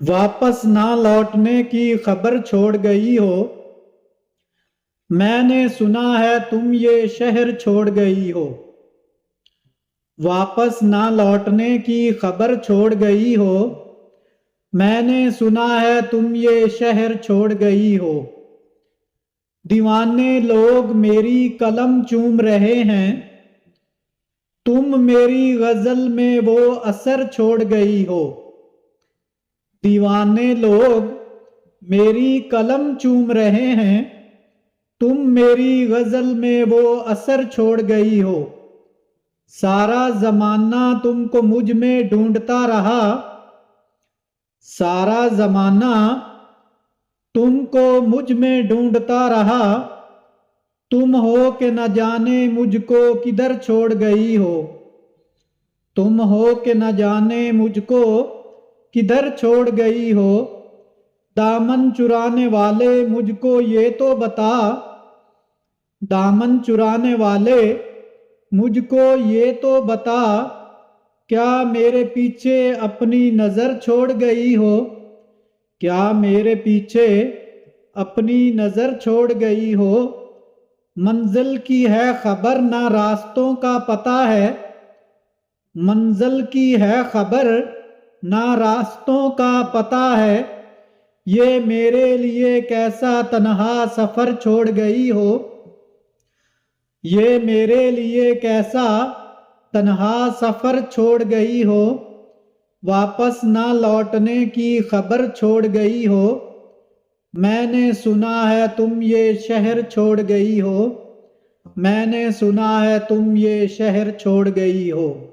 वापस ना लौटने की खबर छोड़ गई हो। मैंने सुना है तुम ये शहर छोड़ गई हो। वापस ना लौटने की खबर छोड़ गई हो। मैंने सुना है तुम ये शहर छोड़ गई हो। दीवाने लोग मेरी कलम चूम रहे हैं। तुम मेरी गजल में वो असर छोड़ गई हो। दीवाने लोग मेरी कलम चूम रहे हैं। तुम मेरी गजल में वो असर छोड़ गई हो। सारा जमाना तुमको मुझ में ढूंढता रहा। सारा जमाना तुमको मुझ में ढूंढता रहा। तुम हो के न जाने मुझको किधर छोड़ गई हो। तुम हो के न जाने मुझको किधर छोड़ गई हो। दामन चुराने वाले मुझको ये तो बता। दामन चुराने वाले मुझको ये तो बता। क्या मेरे पीछे अपनी नजर छोड़ गई हो। क्या मेरे पीछे अपनी नजर छोड़ गई हो। मंजिल की है खबर ना रास्तों का पता है। मंजिल की है खबर ना रास्तों का पता है। ये मेरे लिए कैसा तन्हा सफर छोड़ गई हो। ये मेरे लिए कैसा तन्हा सफर छोड़ गई हो। वापस ना लौटने की खबर छोड़ गई हो। मैंने सुना है तुम ये शहर छोड़ गई हो। मैंने सुना है तुम ये शहर छोड़ गई हो।